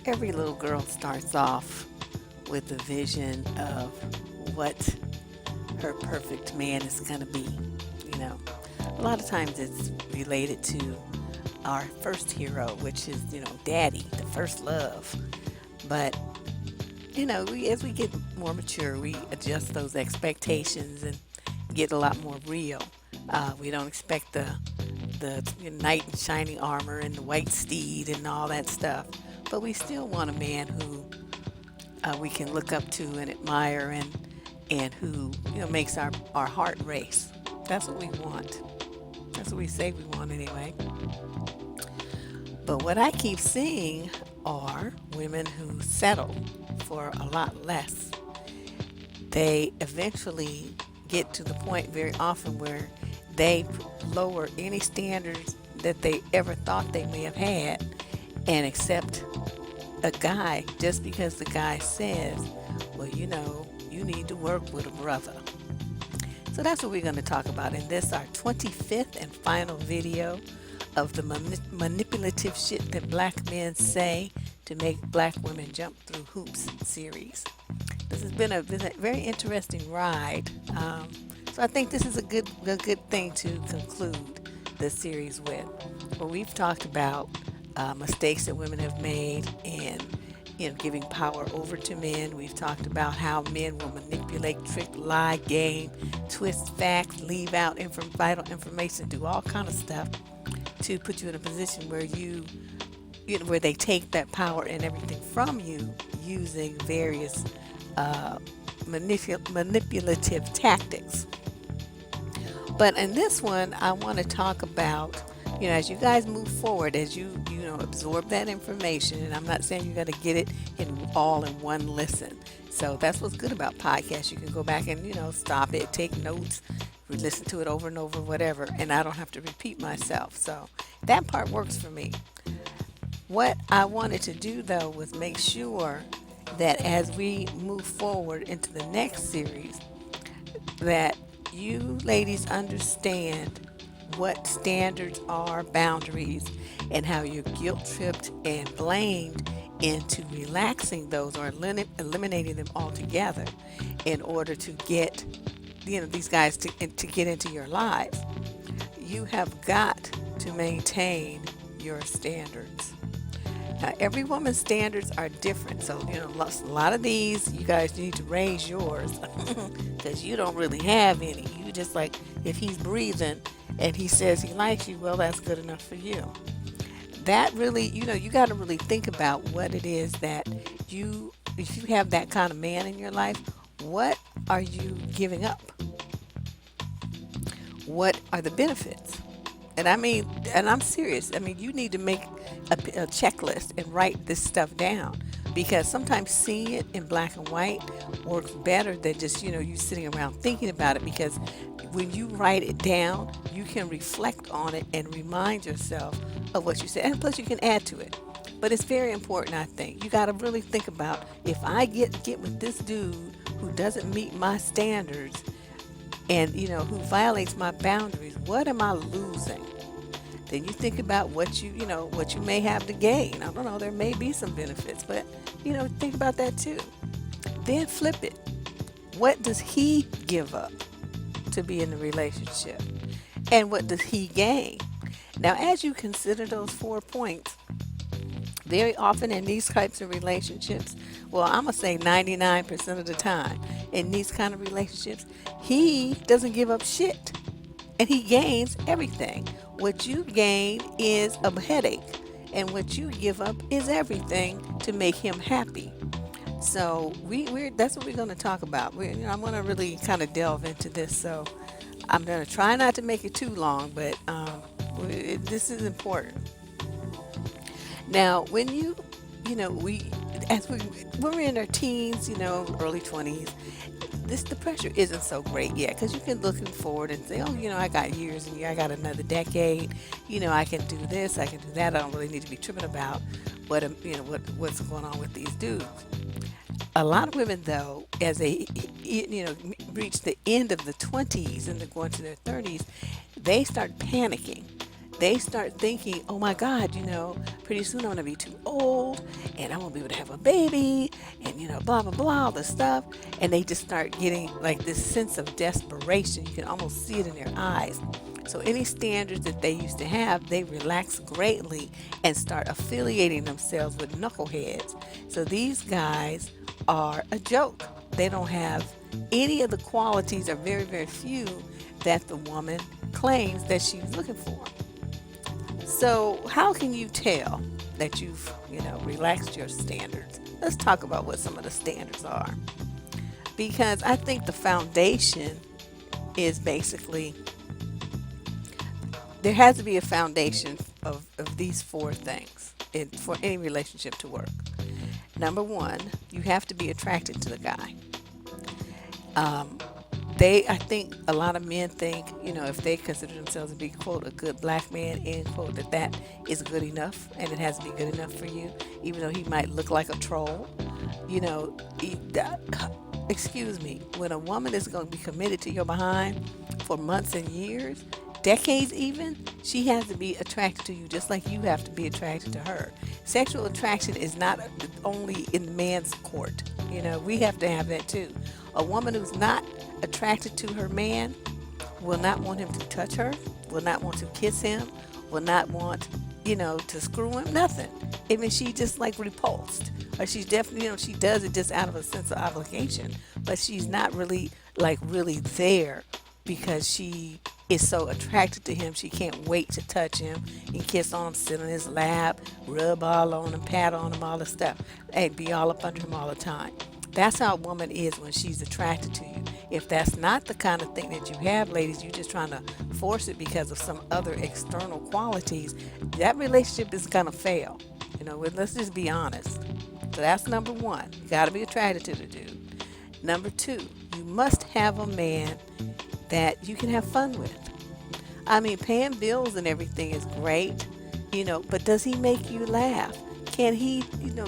Every little girl starts off with a vision of what her perfect man is going to be. You know, a lot of times it's related to our first hero, which is, daddy, the first love. But, as we get more mature, we adjust those expectations and get a lot more real. We don't expect the knight in shining armor and the white steed and all that stuff. But we still want a man who we can look up to and admire and who makes our heart race. That's what we want. That's what we say we want anyway. But what I keep seeing are women who settle for a lot less. They eventually get to the point very often where they lower any standards that they ever thought they may have had and accept a guy just because the guy says, well, you need to work with a brother. So that's what we're going to talk about in this, our 25th and final video of the manipulative shit that black men say to make black women jump through hoops series. This has been a very interesting ride. So I think this is a good thing to conclude this series with. Where we've talked about mistakes that women have made and giving power over to men. We've talked about how men will manipulate, trick, lie, game, twist facts, leave out vital information, do all kind of stuff to put you in a position where where they take that power and everything from you using various manipulative tactics. But in this one, I want to talk about, as you guys move forward, as you absorb that information, and I'm not saying you're going to get it all in one listen. So that's what's good about podcasts. You can go back and, stop it, take notes, listen to it over and over, whatever, and I don't have to repeat myself. So that part works for me. What I wanted to do, though, was make sure that as we move forward into the next series, that you ladies understand what standards are, boundaries, and how you're guilt tripped and blamed into relaxing those or eliminating them altogether in order to get these guys to get into your lives. You have got to maintain your standards. Now, every woman's standards are different, so a lot of these you guys need to raise yours because you don't really have any. You just like, if he's breathing and he says he likes you, well, that's good enough for you. That really, you got to really think about what it is that if you have that kind of man in your life, what are you giving up? What are the benefits? And I'm serious. You need to make a checklist and write this stuff down, because sometimes seeing it in black and white works better than just, you sitting around thinking about it, because when you write it down, you can reflect on it and remind yourself of what you said. And plus you can add to it. But it's very important, I think. You got to really think about, if I get with this dude who doesn't meet my standards and, who violates my boundaries, what am I losing? Then you think about what you may have to gain. I don't know, there may be some benefits, but, think about that too. Then flip it. What does he give up to be in the relationship? And what does he gain? Now, as you consider those 4 points, very often in these types of relationships, well, I'm going to say 99% of the time, in these kind of relationships, he doesn't give up shit. And he gains everything. What you gain is a headache. And what you give up is everything to make him happy. So that's what we're going to talk about. I'm going to really kind of delve into this. So I'm going to try not to make it too long, but this is important. Now, when we're in our teens, early 20s, the pressure isn't so great yet, because you can look forward and say, oh, I got years and I got another decade. I can do this, I can do that. I don't really need to be tripping about what's going on with these dudes. A lot of women, though, as they reach the end of the 20s and they're going to their 30s, they start panicking. they start thinking, oh my God, pretty soon I'm going to be too old and I won't be able to have a baby and, blah, blah, blah, all this stuff. And they just start getting like this sense of desperation. You can almost see it in their eyes. So any standards that they used to have, they relax greatly and start affiliating themselves with knuckleheads. So these guys are a joke. They don't have any of the qualities, or very, very few, that the woman claims that she's looking for. So how can you tell that you've, relaxed your standards? Let's talk about what some of the standards are. Because I think the foundation is basically, there has to be a foundation of these four things for any relationship to work. Number one, you have to be attracted to the guy. Um, I think a lot of men think, if they consider themselves to be, quote, a good black man, end quote, that is good enough and it has to be good enough for you, even though he might look like a troll. You know, excuse me, when a woman is going to be committed to your behind for months and years, decades even, she has to be attracted to you just like you have to be attracted to her. Sexual attraction is not only in man's court. We have to have that too. A woman who's not attracted to her man will not want him to touch her, will not want to kiss him, will not want, to screw him, nothing. I mean, she just like repulsed. Or she's definitely, she does it just out of a sense of obligation. But she's not really, like, really there because she is so attracted to him. She can't wait to touch him and kiss on him, sit on his lap, rub all on him, pat on him, all the stuff. And be all up under him all the time. That's how a woman is when she's attracted to you. If that's not the kind of thing that you have, ladies, you're just trying to force it because of some other external qualities, that relationship is going to fail. Let's just be honest. So that's number one. You got to be attracted to the dude. Number two, you must have a man that you can have fun with. I mean, paying bills and everything is great, but does he make you laugh? Can he,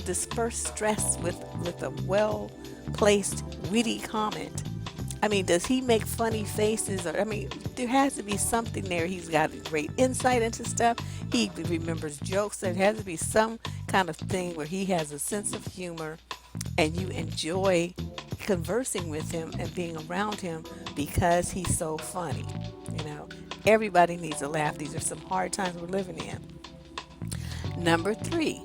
disperse stress with a well-placed, witty comment? I mean, does he make funny faces? There has to be something there. He's got great insight into stuff. He remembers jokes. There has to be some kind of thing where he has a sense of humor and you enjoy conversing with him and being around him because he's so funny. Everybody needs a laugh. These are some hard times we're living in. Number three,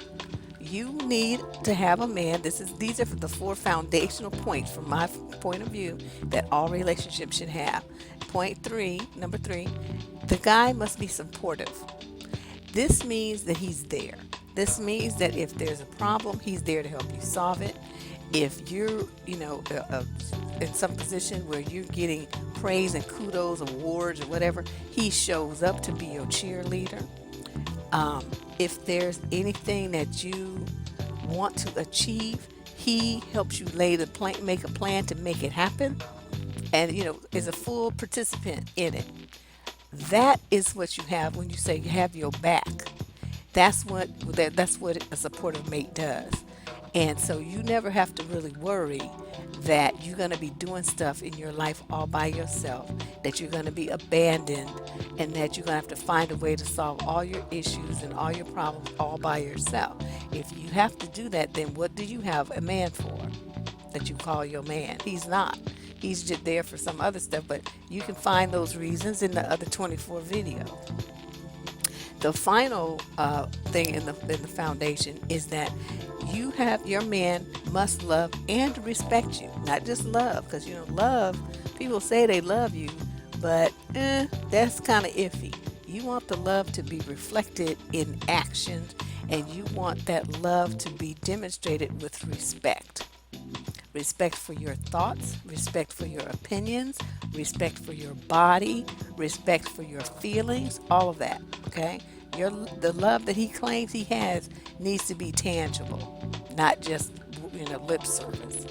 you need to have a man. These are the four foundational points from my point of view that all relationships should have. Number three, the guy must be supportive. This means that he's there. This means that if there's a problem, he's there to help you solve it. If you're, in some position where you're getting praise and kudos, awards, or whatever, he shows up to be your cheerleader. If there's anything that you want to achieve, he helps you make a plan to make it happen, and is a full participant in it. That is what you have when you say you have your back. That's what a supportive mate does. And so you never have to really worry that you're going to be doing stuff in your life all by yourself, that you're going to be abandoned, and that you're going to have to find a way to solve all your issues and all your problems all by yourself. If you have to do that, then what do you have a man for that you call your man? He's not. He's just there for some other stuff, but you can find those reasons in the other 24 videos. The final thing in the foundation is that your man must love and respect you, not just love, because love, people say they love you, but that's kind of iffy. You want the love to be reflected in action, and you want that love to be demonstrated with respect. Respect for your thoughts, respect for your opinions, respect for your body, respect for your feelings, all of that, okay? The love that he claims he has needs to be tangible, not just lip service.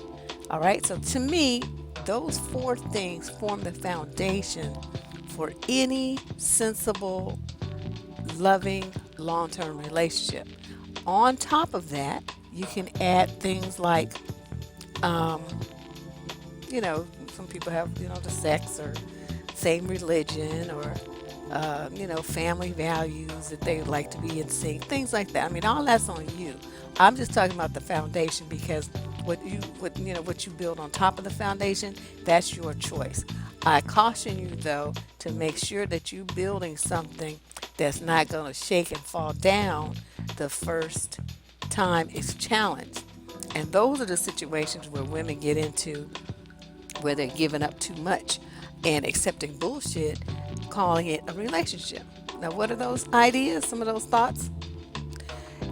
All right, so to me, those four things form the foundation for any sensible, loving, long-term relationship. On top of that, you can add things like, some people have, the sex or same religion or, family values that they like to be in sync, things like that. I mean, all that's on you. I'm just talking about the foundation because what you build on top of the foundation, that's your choice. I caution you though to make sure that you're building something that's not going to shake and fall down the first time it's challenged. And those are the situations where women get into where they're giving up too much and accepting bullshit, calling it a relationship. Now, what are those ideas? Some of those thoughts?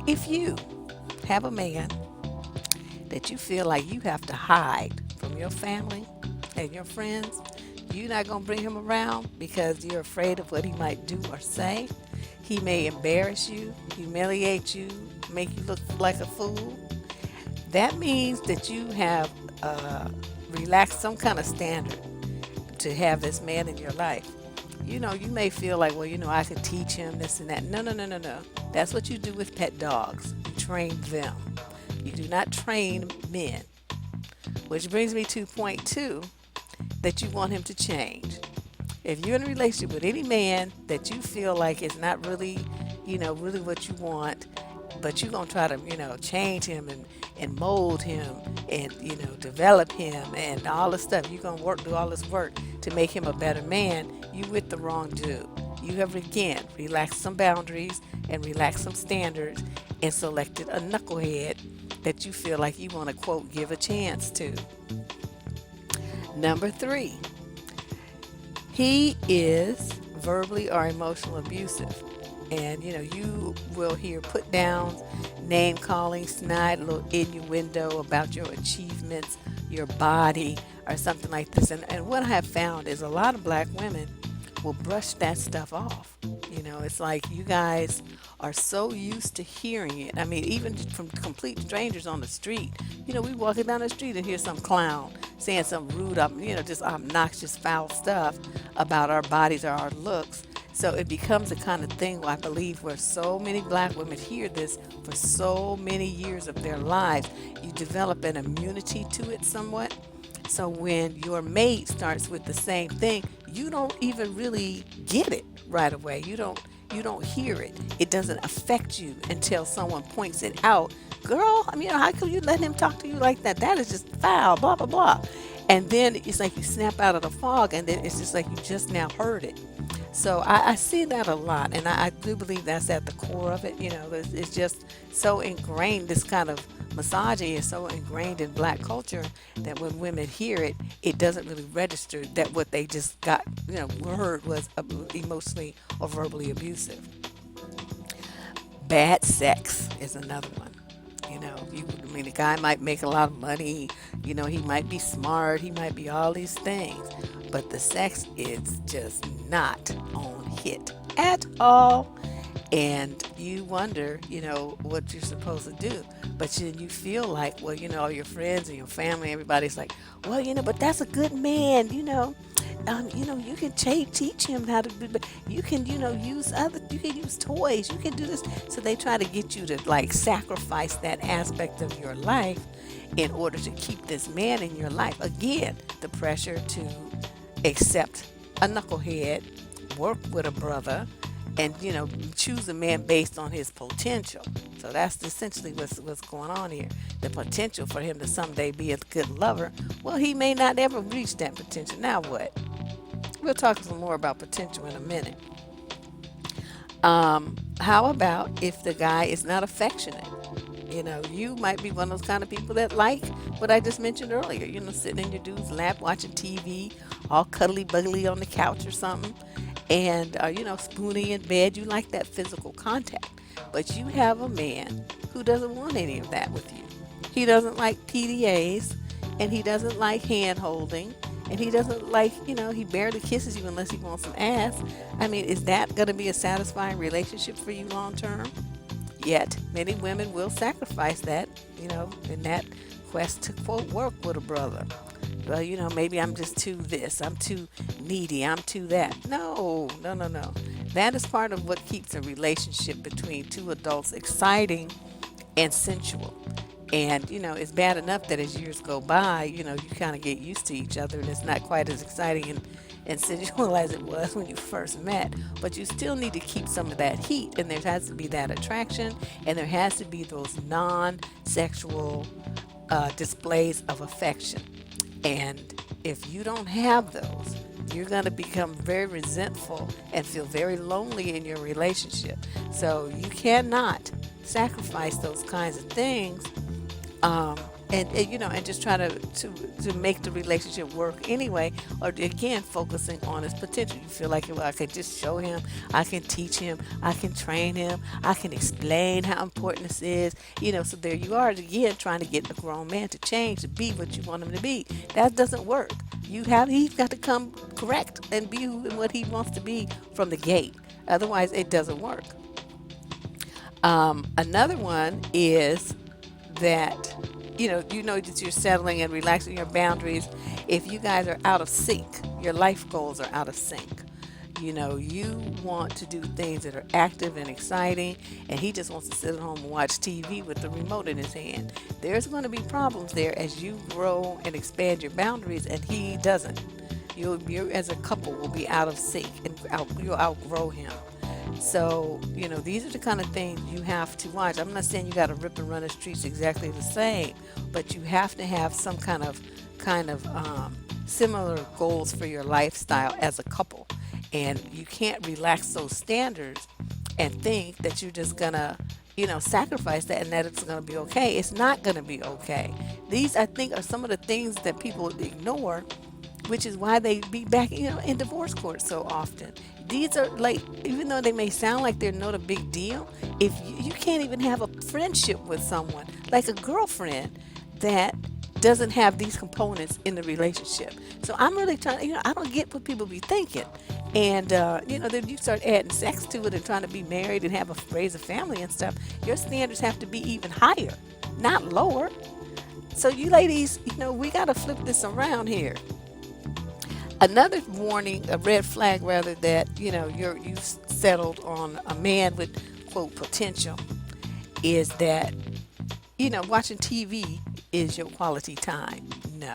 If you have a man that you feel like you have to hide from your family and your friends, you're not going to bring him around because you're afraid of what he might do or say. He may embarrass you, humiliate you, make you look like a fool. That means that you have relaxed some kind of standard to have this man in your life. You may feel like, well, I could teach him this and that. No, no, no, no, no. That's what you do with pet dogs. You train them. You do not train men. Which brings me to point two, that you want him to change. If you're in a relationship with any man that you feel like is not really, really what you want, but you're going to try to, change him and mold him and, develop him and all this stuff. You're going to do all this work to make him a better man. You with the wrong dude. You have, again, relaxed some boundaries and relaxed some standards and selected a knucklehead that you feel like you want to, quote, give a chance to. Number three, he is verbally or emotionally abusive. And you will hear put downs, name calling, snide little innuendo about your achievements, your body, or something like this. And what I have found is a lot of black women will brush that stuff off. It's like you guys are so used to hearing it. I mean, even from complete strangers on the street. We walking down the street and hear some clown saying some rude, just obnoxious, foul stuff about our bodies or our looks. So it becomes a kind of thing, I believe, where so many black women hear this for so many years of their lives. You develop an immunity to it somewhat. So when your mate starts with the same thing, you don't even really get it right away. You don't hear it. It doesn't affect you until someone points it out. Girl, how come you let him talk to you like that? That is just foul, blah, blah, blah. And then it's like you snap out of the fog, and then it's just like you just now heard it. So I see that a lot, and I do believe that's at the core of it. It's just so ingrained. This kind of misogyny is so ingrained in black culture that when women hear it, it doesn't really register that what they just got, heard was emotionally or verbally abusive. Bad sex is another one. The guy might make a lot of money. He might be smart. He might be all these things, but the sex is just not on hit at all. And you wonder, what you're supposed to do. But then you feel like, well, all your friends and your family, everybody's like, well, but that's a good man, you can teach him how to do, but you can, you can use toys, you can do this. So they try to get you to like sacrifice that aspect of your life in order to keep this man in your life. Again, the pressure to accept a knucklehead, work with a brother, and choose a man based on his potential. So that's essentially what's going on here. The potential for him to someday be a good lover. Well, he may not ever reach that potential. Now what? We'll talk some more about potential in a minute. How about if the guy is not affectionate? You might be one of those kind of people that like what I just mentioned earlier. Sitting in your dude's lap watching TV, all cuddly buggly on the couch or something, and spooning in bed. You like that physical contact, but you have a man who doesn't want any of that with you. He doesn't like PDAs, and he doesn't like hand holding, and he doesn't like, he barely kisses you unless he wants some ass. Is that going to be a satisfying relationship for you long term? Yet, many women will sacrifice that, in that quest to, quote, work with a brother. Well, maybe I'm just too this, I'm too needy, I'm too that. No, no, no, no. That is part of what keeps a relationship between two adults exciting and sensual. And, it's bad enough that as years go by, you kind of get used to each other and it's not quite as exciting and sensual as it was when you first met, but you still need to keep some of that heat, and there has to be that attraction, and there has to be those non-sexual displays of affection. And if you don't have those, you're going to become very resentful and feel very lonely in your relationship. So you cannot sacrifice those kinds of things, um, and just try to make the relationship work anyway, or again focusing on his potential. You feel like, well, I can just show him, I can teach him, I can train him, I can explain how important this is. So there you are again trying to get a grown man to change to be what you want him to be. That doesn't work. He's got to come correct and be what he wants to be from the gate. Otherwise it doesn't work. Another one is that that you're settling and relaxing your boundaries. If you guys are out of sync, your life goals are out of sync. You want to do things that are active and exciting, and he just wants to sit at home and watch TV with the remote in his hand. There's going to be problems there as you grow and expand your boundaries, and he doesn't. You as a couple will be out of sync, and you'll outgrow him. So, these are the kind of things you have to watch. I'm not saying you got to rip and run the streets exactly the same, but you have to have some kind of similar goals for your lifestyle as a couple. And you can't relax those standards and think that you're just gonna, sacrifice that and that it's gonna be okay. It's not gonna be okay. These, I think, are some of the things that people ignore, which is why they be back, in divorce court so often. These are like, even though they may sound like they're not a big deal, if you can't even have a friendship with someone, like a girlfriend, that doesn't have these components in the relationship. So I'm really trying, I don't get what people be thinking. And, then you start adding sex to it and trying to be married and raise a family and stuff. Your standards have to be even higher, not lower. So you ladies, we got to flip this around here. Another warning, a red flag rather, that you've settled on a man with quote potential, is that watching TV is your quality time. No.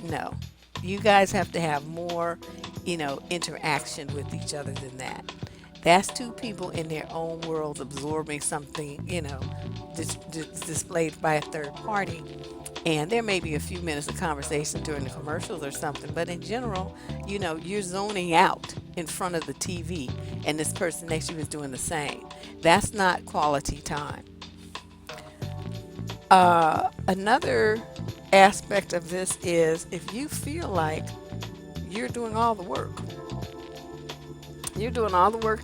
No. You guys have to have more, interaction with each other than that. That's two people in their own worlds absorbing something, displayed by a third party. And there may be a few minutes of conversation during the commercials or something, but in general, you're zoning out in front of the TV, and this person next to you is doing the same. That's not quality time. Another aspect of this is if you feel like you're doing all the work. You're doing all the work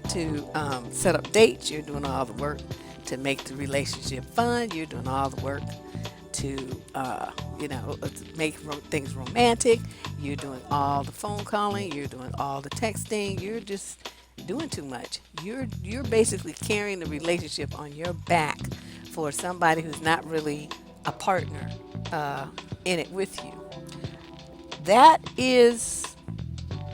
to set up dates. You're doing all the work to make the relationship fun. You're doing all the work to, make things romantic. You're doing all the phone calling. You're doing all the texting. You're just doing too much. You're basically carrying the relationship on your back for somebody who's not really a partner in it with you. That is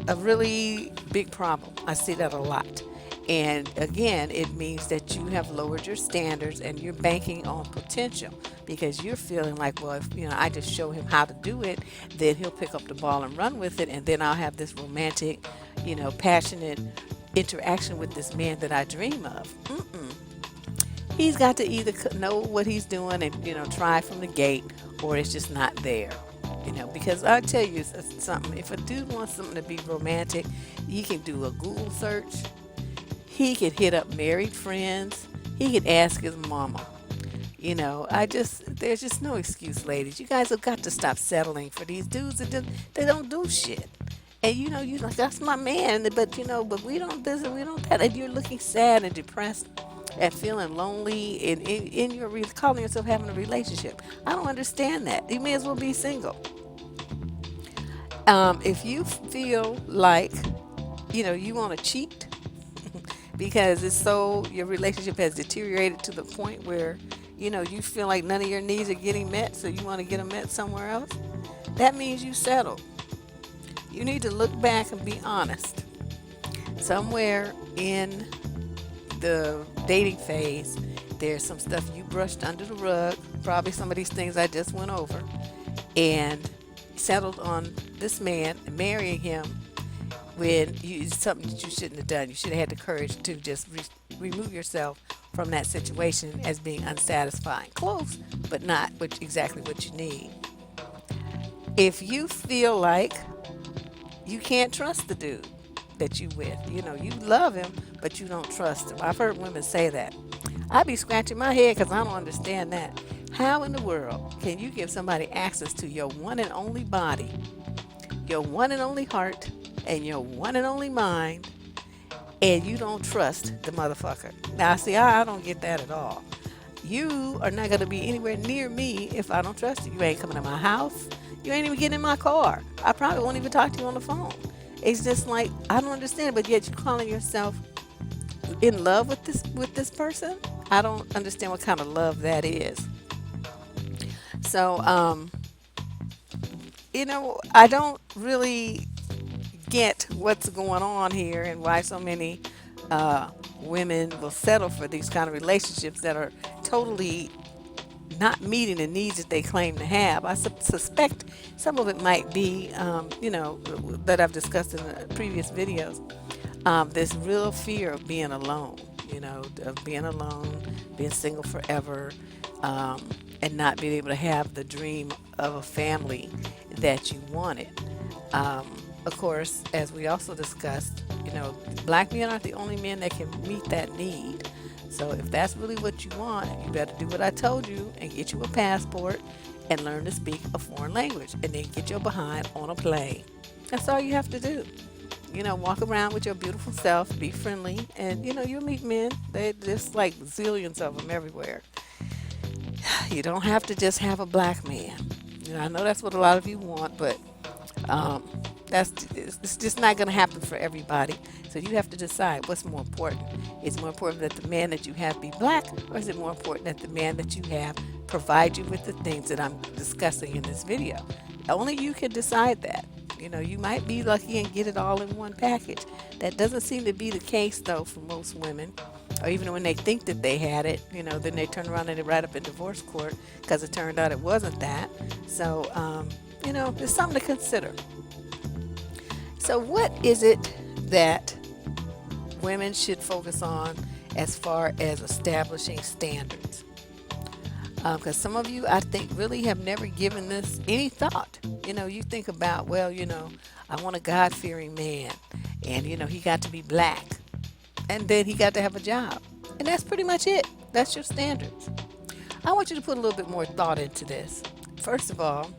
a really big problem. I see that a lot. And again, it means that you have lowered your standards and you're banking on potential because you're feeling like, well, if I just show him how to do it, then he'll pick up the ball and run with it, and then I'll have this romantic, passionate interaction with this man that I dream of. He's got to either know what he's doing and try from the gate, or it's just not there. Because I'll tell you something. If a dude wants something to be romantic, he can do a Google search. He could hit up married friends. He could ask his mama. There's just no excuse, ladies. You guys have got to stop settling for these dudes that they don't do shit. And you're like, that's my man, but we don't this and we don't that, and you're looking sad and depressed and feeling lonely in your calling yourself having a relationship. I don't understand that. You may as well be single. If you feel like you want to cheat because your relationship has deteriorated to the point where you feel like none of your needs are getting met, so you want to get them met somewhere else, that means you settled. You need to look back and be honest. Somewhere in the dating phase, there's some stuff you brushed under the rug, probably some of these things I just went over, and settled on this man and marrying him when it's something that you shouldn't have done. You should have had the courage to just remove yourself from that situation as being unsatisfying. Close, but not exactly what you need. If you feel like you can't trust the dude that you with, you love him, but you don't trust him. I've heard women say that. I be scratching my head because I don't understand that. How in the world can you give somebody access to your one and only body, your one and only heart, and your one and only mind, and you don't trust the motherfucker? Now, see, I don't get that at all. You are not going to be anywhere near me if I don't trust you. You ain't coming to my house. You ain't even getting in my car. I probably won't even talk to you on the phone. It's just like, I don't understand, but yet you're calling yourself in love with this person. I don't understand what kind of love that is. So, I don't really get what's going on here and why so many women will settle for these kind of relationships that are totally not meeting the needs that they claim to have. I suspect some of it might be, that I've discussed in the previous videos, this real fear of being alone, of being alone, being single forever, and not being able to have the dream of a family that you wanted. Of course, as we also discussed, black men aren't the only men that can meet that need. So if that's really what you want, you better do what I told you and get you a passport and learn to speak a foreign language and then get your behind on a plane. That's all you have to do. Walk around with your beautiful self, be friendly, and you'll meet men. There's like zillions of them everywhere. You don't have to just have a black man. I know that's what a lot of you want, but it's just not going to happen for everybody. So you have to decide what's more important. Is it more important that the man that you have be black, or is it more important that the man that you have provide you with the things that I'm discussing in this video? Only you can decide that. You might be lucky and get it all in one package. That doesn't seem to be the case, though, for most women. Or even when they think that they had it, then they turn around and they write up in divorce court because it turned out it wasn't that. So, there's something to consider. So what is it that women should focus on as far as establishing standards? Because some of you, I think, really have never given this any thought. You think about, I want a God-fearing man, and, he got to be black, and then he got to have a job. And that's pretty much it. That's your standards. I want you to put a little bit more thought into this. First of all,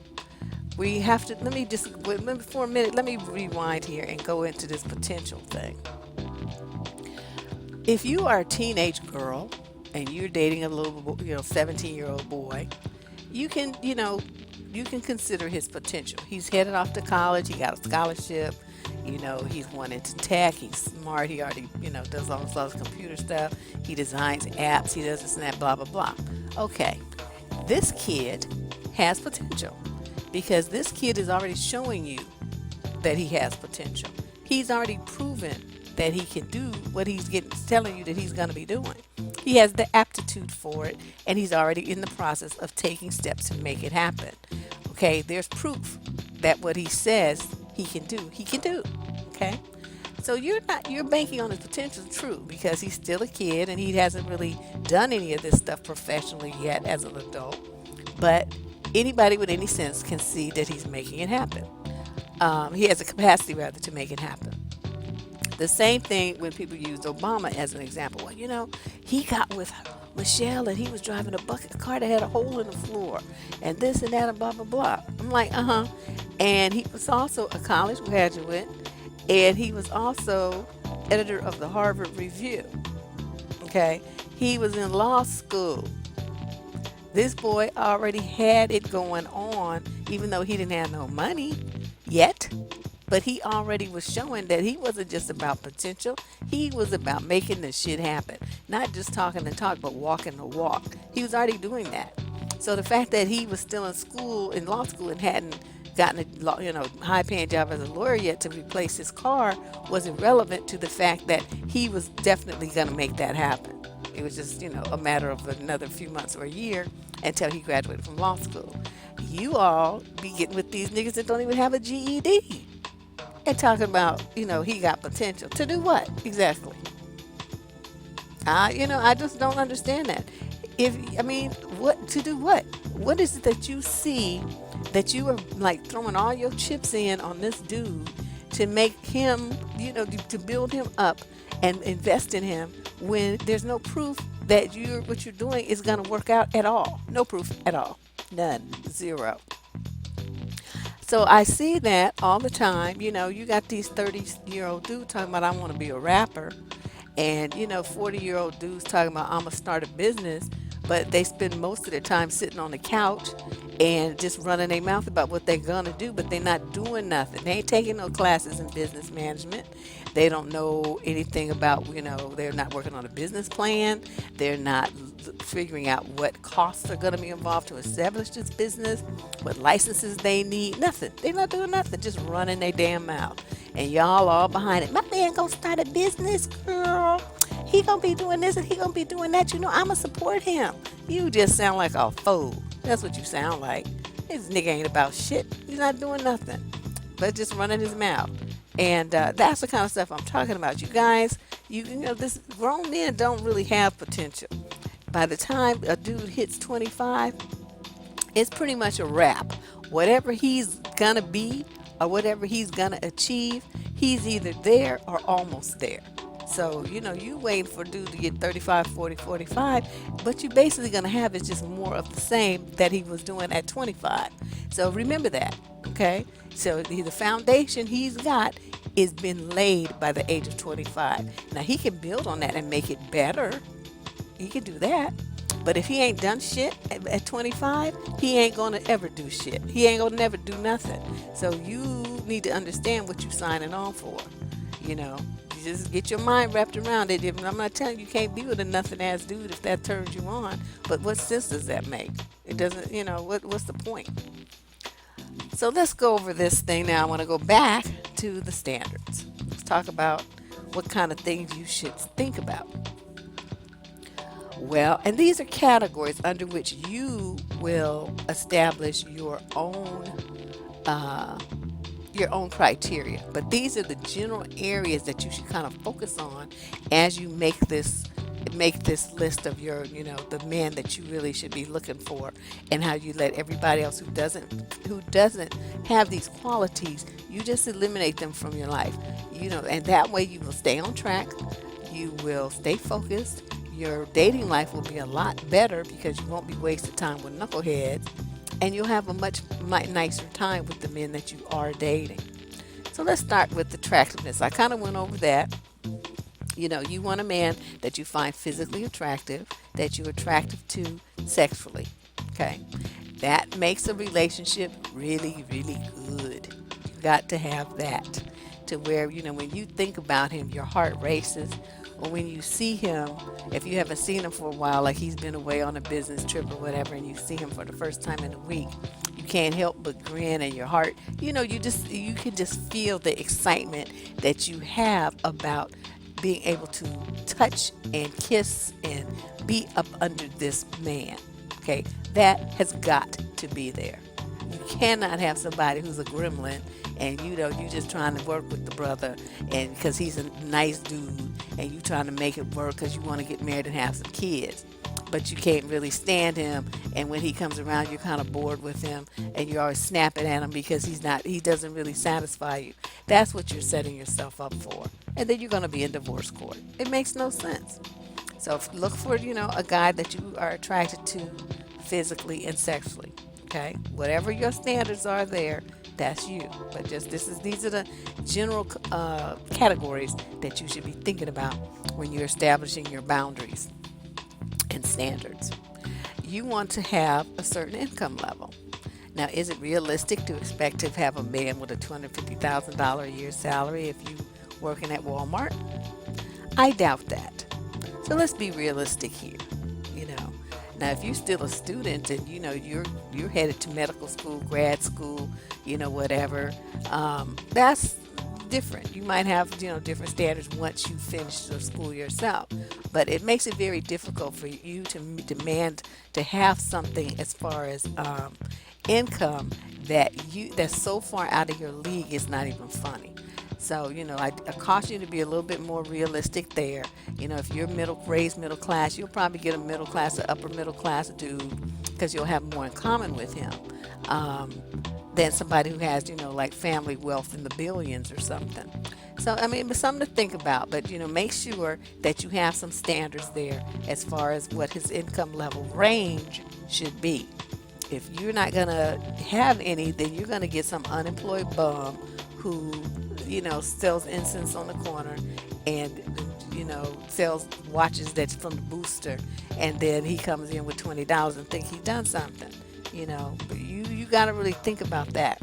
we have to, for a minute, let me rewind here and go into this potential thing. If you are a teenage girl and you're dating a little, 17-year-old boy, you can consider his potential. He's headed off to college. He got a scholarship. He's went into tech. He's smart. He already, does all this other computer stuff. He designs apps. He does this and that, blah, blah, blah. Okay. This kid has potential because this kid is already showing you that he has potential. He's already proven that he can do what he's telling you that he's going to be doing. He has the aptitude for it, and he's already in the process of taking steps to make it happen. Okay, there's proof that what he says he can do. Okay, so you're banking on his potential, true, because he's still a kid and he hasn't really done any of this stuff professionally yet as an adult. But anybody with any sense can see that he's making it happen. He has the capacity, rather, to make it happen. The same thing when people used Obama as an example. Well, he got with Michelle and he was driving a bucket car that had a hole in the floor and this and that and blah, blah, blah. I'm like, And he was also a college graduate, and he was also editor of the Harvard Review. Okay. He was in law school. This boy already had it going on, even though he didn't have no money yet. But he already was showing that he wasn't just about potential. He was about making this shit happen. Not just talking the talk, but walking the walk. He was already doing that. So the fact that he was still in law school, and hadn't gotten a high-paying job as a lawyer yet to replace his car was irrelevant to the fact that he was definitely going to make that happen. It was just, a matter of another few months or a year until he graduated from law school. you all be getting with these niggas that don't even have a GED and talking about, he got potential to do what exactly? I just don't understand that. What to do what? What is it that you see that you are like throwing all your chips in on this dude to make him, to build him up and invest in him when there's no proof that what you're doing is going to work out at all? No proof at all. None. Zero. So I see that all the time. You got these 30-year-old dudes talking about I want to be a rapper, and 40-year-old dudes talking about I'm gonna start a business, but they spend most of their time sitting on the couch and just running their mouth about what they're gonna do, but they're not doing nothing. They ain't taking no classes in business management. They don't know anything about, they're not working on a business plan. They're not figuring out what costs are going to be involved to establish this business, what licenses they need. Nothing. They're not doing nothing, just running their damn mouth. And y'all all behind it. My man gonna start a business, girl. He gonna be doing this and he gonna be doing that. I'ma support him. You just sound like a fool. That's what you sound like. This nigga ain't about shit. He's not doing nothing, but just running his mouth. And that's the kind of stuff I'm talking about. You guys, this grown men don't really have potential. By the time a dude hits 25, it's pretty much a wrap. Whatever he's gonna be or whatever he's gonna achieve, he's either there or almost there. So, you waiting for a dude to get 35, 40, 45, but you basically gonna have is just more of the same that he was doing at 25. So remember that, okay? So the foundation he's got is been laid by the age of 25. Now he can build on that and make it better. He can do that. But if he ain't done shit at 25, he ain't gonna ever do shit. He ain't gonna never do nothing. So you need to understand what you're signing on for. You just get your mind wrapped around it. I'm not telling you can't be with a nothing ass dude if that turns you on. But what sense does that make? It doesn't. What's the point? So let's go over this thing now. I want to go back to the standards. Let's talk about what kind of things you should think about. Well, and these are categories under which you will establish your own criteria. But these are the general areas that you should kind of focus on as you make this list of the men that you really should be looking for, and how you let everybody else who doesn't have these qualities, you just eliminate them from your life. And that way you will stay on track, you will stay focused, your dating life will be a lot better because you won't be wasting time with knuckleheads, and you'll have a much nicer time with the men that you are dating. So let's start with attractiveness. I kind of went over that. You want a man that you find physically attractive, that you're attractive to sexually. Okay. That makes a relationship really, really good. You got to have that to where, when you think about him, your heart races. Or when you see him, if you haven't seen him for a while, like he's been away on a business trip or whatever, and you see him for the first time in a week, you can't help but grin, and your heart, you can just feel the excitement that you have about being able to touch and kiss and be up under this man. Okay, that has got to be there. You cannot have somebody who's a gremlin and you just trying to work with the brother, and because he's a nice dude, and you trying to make it work because you want to get married and have some kids, but you can't really stand him, and when he comes around you're kind of bored with him and you're always snapping at him because he doesn't really satisfy you. That's what you're setting yourself up for, and then you're going to be in divorce court. It makes no sense. So look for a guy that you are attracted to physically and sexually. Okay, whatever your standards are there, that's you. But these are the general categories that you should be thinking about when you're establishing your boundaries and standards. You want to have a certain income level. Now, is it realistic to expect to have a man with a $250,000 a year salary if you working at Walmart? I doubt that. So let's be realistic here. Now, if you're still a student and you're headed to medical school, grad school, whatever, that's different. You might have different standards once you finish your school yourself, but it makes it very difficult for you to demand to have something as far as income that's so far out of your league, it's not even funny. So, I caution you to be a little bit more realistic there. If you're raised middle class, you'll probably get a middle class or upper middle class dude because you'll have more in common with him um, than somebody who has, like family wealth in the billions or something. So, I mean, it's something to think about, but, make sure that you have some standards there as far as what his income level range should be. If you're not going to have any, then you're going to get some unemployed bum who, sells incense on the corner and, sells watches that's from the booster. And then he comes in with $20 and think he's done something, But you got to really think about that.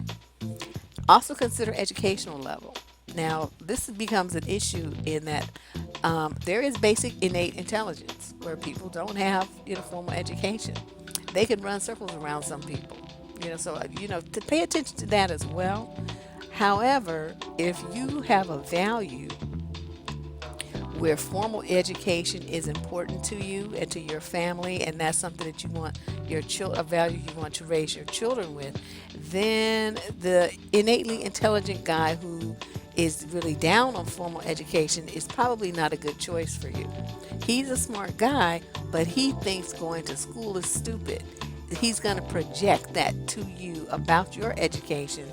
Also consider educational level. Now, this becomes an issue in that there is basic innate intelligence where people don't have formal education. They can run circles around some people. So to pay attention to that as well. However, if you have a value where formal education is important to you and to your family, and that's something that you want a value you want to raise your children with, then the innately intelligent guy who is really down on formal education is probably not a good choice for you. He's a smart guy, but he thinks going to school is stupid. He's going to project that to you about your education,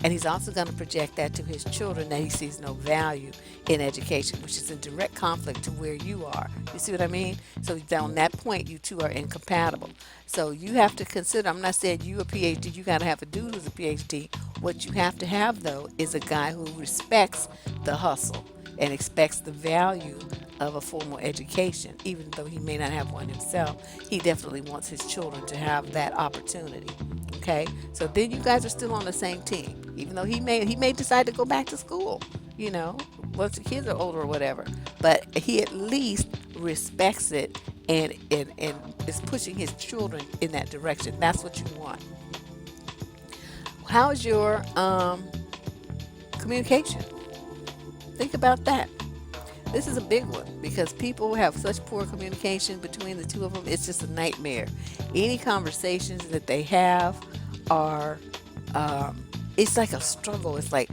and he's also going to project that to his children, that he sees no value in education, which is in direct conflict to where you are. You see what I mean? So on that point, you two are incompatible. So you have to consider, I'm not saying you a PhD, you got to have a dude who's a PhD. What you have to have, though, is a guy who respects the hustle and expects the value of a formal education. Even though he may not have one himself, he definitely wants his children to have that opportunity. Okay, so then you guys are still on the same team, even though he may decide to go back to school, once the kids are older or whatever. But he at least respects it and is pushing his children in that direction. That's what you want. How's your communication? Think about that. This is a big one because people have such poor communication between the two of them. It's just a nightmare. Any conversations that they have are, it's like a struggle. It's like,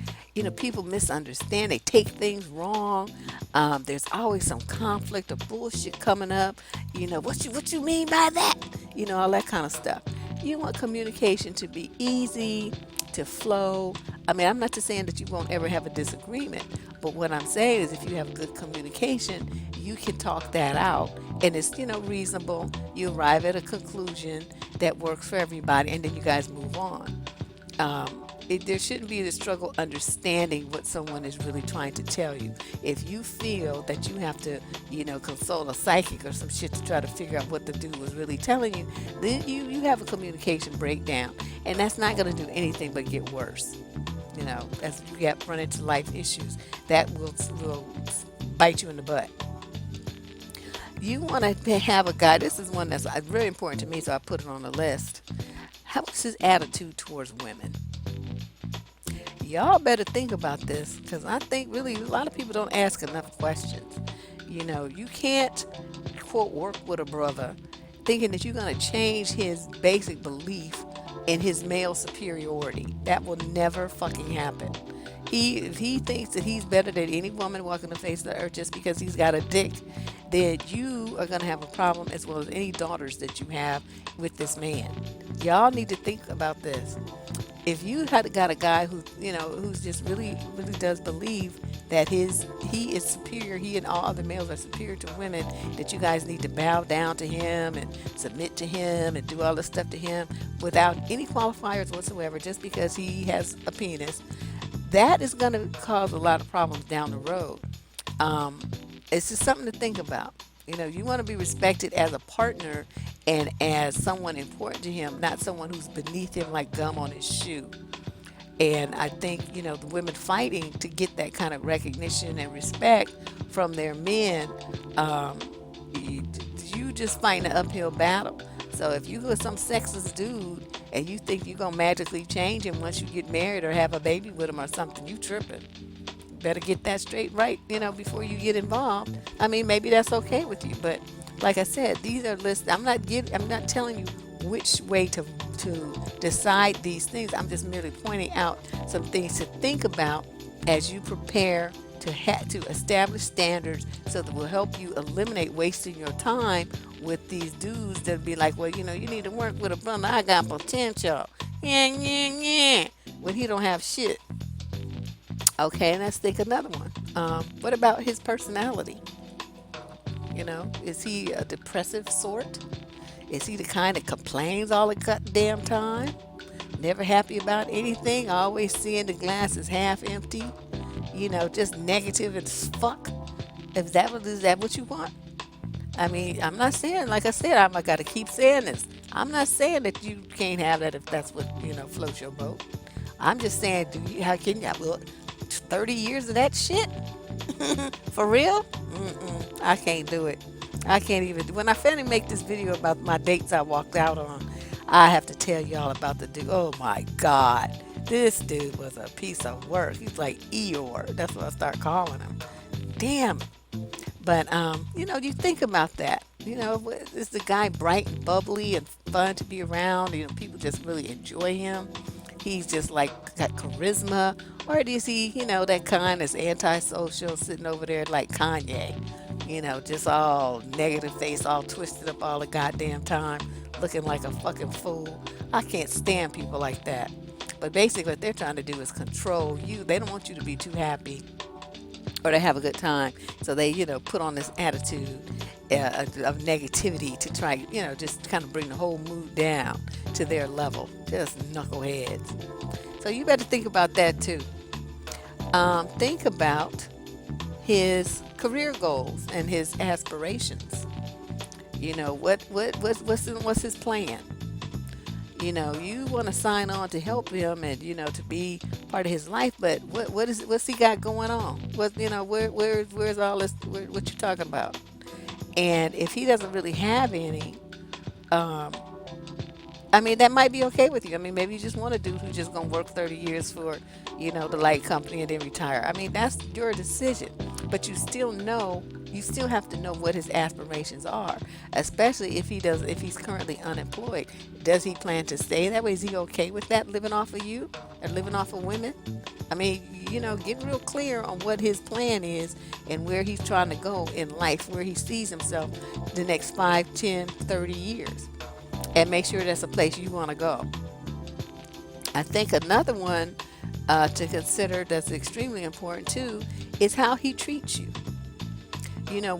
people misunderstand. They take things wrong. There's always some conflict or bullshit coming up. What you mean by that? All that kind of stuff. You want communication to be easy, to flow. I mean, I'm not just saying that you won't ever have a disagreement, but what I'm saying is if you have good communication, you can talk that out and it's, reasonable. You arrive at a conclusion that works for everybody and then you guys move on. There shouldn't be the struggle understanding what someone is really trying to tell you. If you feel that you have to, consult a psychic or some shit to try to figure out what the dude was really telling you, then you have a communication breakdown. And that's not going to do anything but get worse. As you run into life issues, that will bite you in the butt. You want to have a guy, this is one that's very important to me, so I put it on the list. How is his attitude towards women? Y'all better think about this because I think really a lot of people don't ask enough questions. You can't, quote, work with a brother thinking that you're going to change his basic belief in his male superiority. That will never fucking happen. If he thinks that he's better than any woman walking the face of the earth just because he's got a dick, then you are going to have a problem as well as any daughters that you have with this man. Y'all need to think about this. If you had got a guy who's just really does believe that he is superior, he and all other males are superior to women, that you guys need to bow down to him and submit to him and do all this stuff to him without any qualifiers whatsoever, just because he has a penis, that is going to cause a lot of problems down the road. It's just something to think about. You want to be respected as a partner and as someone important to him, not someone who's beneath him like gum on his shoe. And I think, the women fighting to get that kind of recognition and respect from their men, you just fighting an uphill battle. So if you go some sexist dude and you think you're going to magically change him once you get married or have a baby with him or something, you tripping. Better get that straight right, before you get involved. I mean, maybe that's okay with you, but like I said, these are lists. I'm not telling you which way to to decide these things. I'm just merely pointing out some things to think about as you prepare to establish standards so that will help you eliminate wasting your time with these dudes that be like, well, you need to work with a brother. I got potential. Yeah, yeah, yeah. When he don't have shit. Okay, let's think another one. What about his personality? Is he a depressive sort? Is he the kind that complains all the goddamn time? Never happy about anything? Always seeing the glass is half empty? Just negative as fuck? Is that what you want? I mean, I'm not saying, like I said, I got to keep saying this. I'm not saying that you can't have that if that's what, floats your boat. I'm just saying, how can you, well, 30 years of that shit? For real? Mm-mm, I can't do it. I can't even. When I finally make this video about my dates I walked out on, I have to tell y'all about the dude. Oh my God. This dude was a piece of work. He's like Eeyore. That's what I start calling him. Damn. But, you think about that. Is the guy bright and bubbly and fun to be around? People just really enjoy him. He's just like got charisma. Or is he, that kind that's antisocial sitting over there like Kanye? Just all negative face, all twisted up all the goddamn time, looking like a fucking fool. I can't stand people like that. But basically what they're trying to do is control you. They don't want you to be too happy or to have a good time. So they, put on this attitude of negativity to try, just kind of bring the whole mood down to their level. Just knuckleheads. So you better think about that too. Think about his career goals and his aspirations. What's his plan? You want to sign on to help him and to be part of his life, but what's he got going on? Where's all this? What you talking about? And if he doesn't really have any, I mean, that might be okay with you. I mean, maybe you just want a dude who's just gonna work 30 years for, the light company and then retire. I mean, that's your decision. But you still have to know what his aspirations are, especially if he's currently unemployed. Does he plan to stay that way? Is he okay with that, living off of you and living off of women? I mean, get real clear on what his plan is and where he's trying to go in life, where he sees himself the next 5, 10, 30 years. And make sure that's a place you want to go. I think another one to consider that's extremely important too is how he treats you.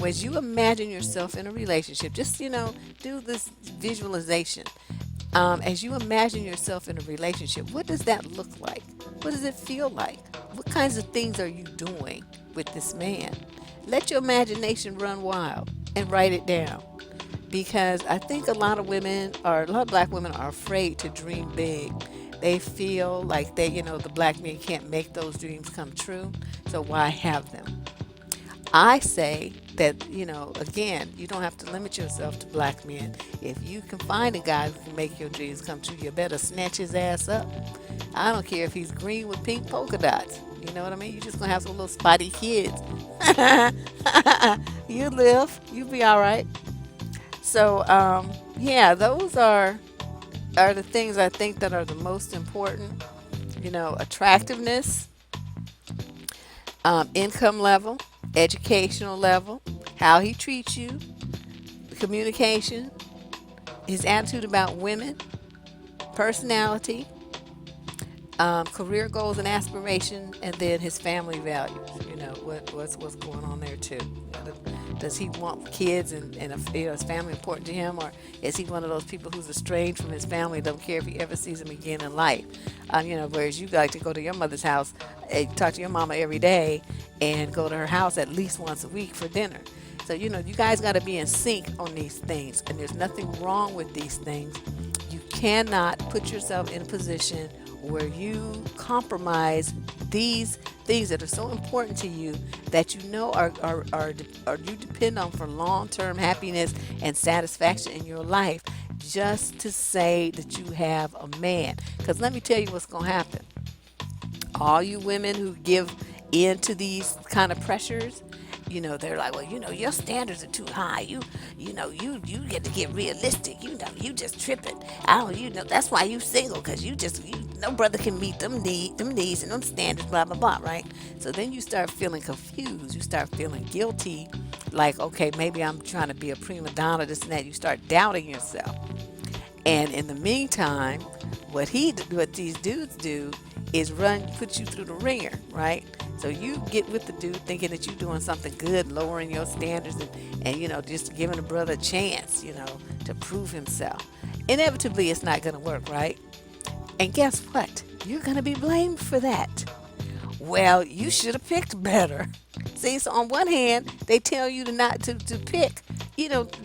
As you imagine yourself in a relationship, just, do this visualization. As you imagine yourself in a relationship, what does that look like? What does it feel like? What kinds of things are you doing with this man? Let your imagination run wild and write it down. Because I think a lot of black women are afraid to dream big. They feel like the black men can't make those dreams come true. So why have them? I say that, again, you don't have to limit yourself to black men. If you can find a guy who can make your dreams come true, you better snatch his ass up. I don't care if he's green with pink polka dots. You know what I mean? You're just going to have some little spotty kids. You live. You'll be all right. So, yeah, those are the things I think that are the most important. Attractiveness, income level, educational level, how he treats you, communication, his attitude about women, personality, career goals and aspiration, and then his family values. What's going on there too. Does he want kids and is family important to him, or is he one of those people who's estranged from his family, don't care if he ever sees them again in life? Whereas you like to go to your mother's house, talk to your mama every day, and go to her house at least once a week for dinner. So you guys got to be in sync on these things, and there's nothing wrong with these things. You cannot put yourself in a position where you compromise these things that are so important to you that are you depend on for long-term happiness and satisfaction in your life, just to say that you have a man. Because let me tell you what's going to happen. All you women who give in to these kind of pressures, they're like, well, your standards are too high. You get to get realistic. You just tripping. That's why you single, because no brother can meet them needs and them standards, blah blah blah, right? So then you start feeling confused. You start feeling guilty, like, okay, maybe I'm trying to be a prima donna, this and that. You start doubting yourself. And in the meantime, what these dudes do is put you through the ringer, right? So you get with the dude thinking that you're doing something good, lowering your standards, and just giving a brother a chance, to prove himself. Inevitably, it's not going to work, right? And guess what? You're going to be blamed for that. Well, you should have picked better. See, so on one hand, they tell you to pick,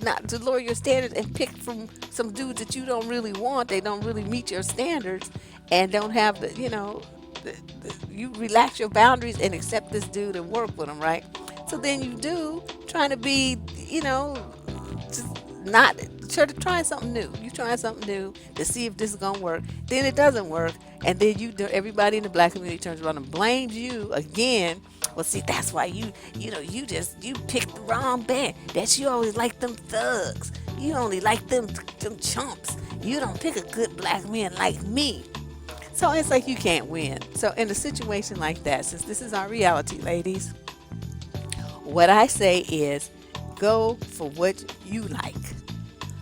not to lower your standards and pick from some dudes that you don't really want. They don't really meet your standards and don't have you relax your boundaries and accept this dude and work with him, right? So then you do, trying to be, just not try something new. You try something new to see if this is gonna work. Then it doesn't work, and then everybody in the black community turns around and blames you again. Well, see, that's why you picked the wrong band. That you always like them thugs. You only like them chumps. You don't pick a good black man like me. So it's like you can't win. So in a situation like that, since this is our reality, ladies, what I say is go for what you like.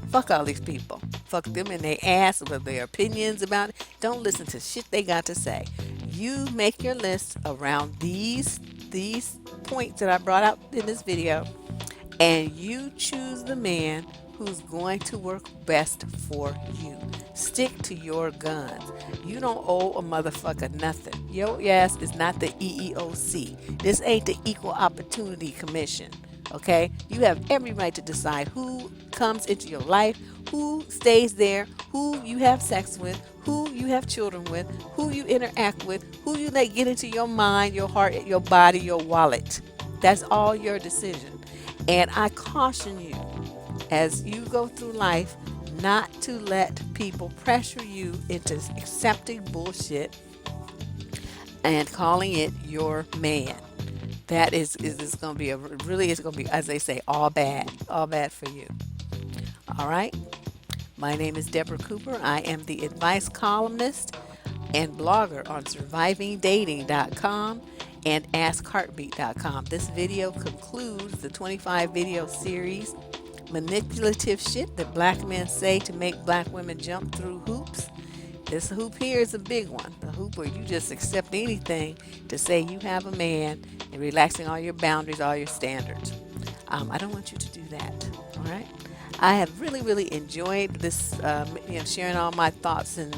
Fuck all these people. Fuck them in their ass with their opinions about it. Don't listen to shit they got to say. You make your list around these points that I brought out in this video, and you choose the man who's going to work best for you. Stick to your guns. You don't owe a motherfucker nothing. Your ass is not the EEOC. This ain't the Equal Opportunity Commission. Okay? You have every right to decide who comes into your life, who stays there, who you have sex with, who you have children with, who you interact with, who you let get into your mind, your heart, your body, your wallet. That's all your decision. And I caution you, as you go through life, not to let people pressure you into accepting bullshit and calling it your man. That is going to be it's going to be, as they say, all bad for you. All right. My name is Deborrah Cooper. I am the advice columnist and blogger on survivingdating.com and askheartbeat.com. This video concludes the 25 video series, Manipulative Shit That Black Men Say to Make Black Women Jump Through Hoops. This hoop here is a big one. The hoop where you just accept anything to say you have a man and relaxing all your boundaries, all your standards. I don't want you to do that. All right. I have really, really enjoyed this, sharing all my thoughts and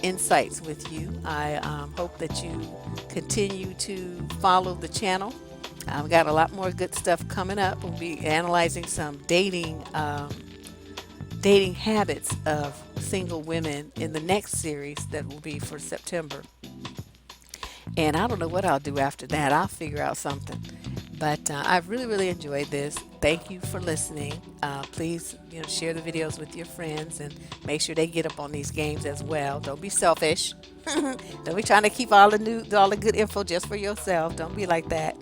insights with you. I hope that you continue to follow the channel. I've got a lot more good stuff coming up. We'll be analyzing some dating habits of single women in the next series that will be for September. And I don't know what I'll do after that. I'll figure out something. But I've really, really enjoyed this. Thank you for listening. Please, share the videos with your friends and make sure they get up on these games as well. Don't be selfish. Don't be trying to keep all the good info just for yourself. Don't be like that.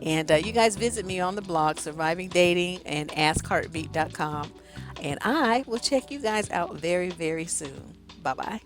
And you guys visit me on the blog, Surviving Dating and AskHeartbeat.com. And I will check you guys out very, very soon. Bye-bye.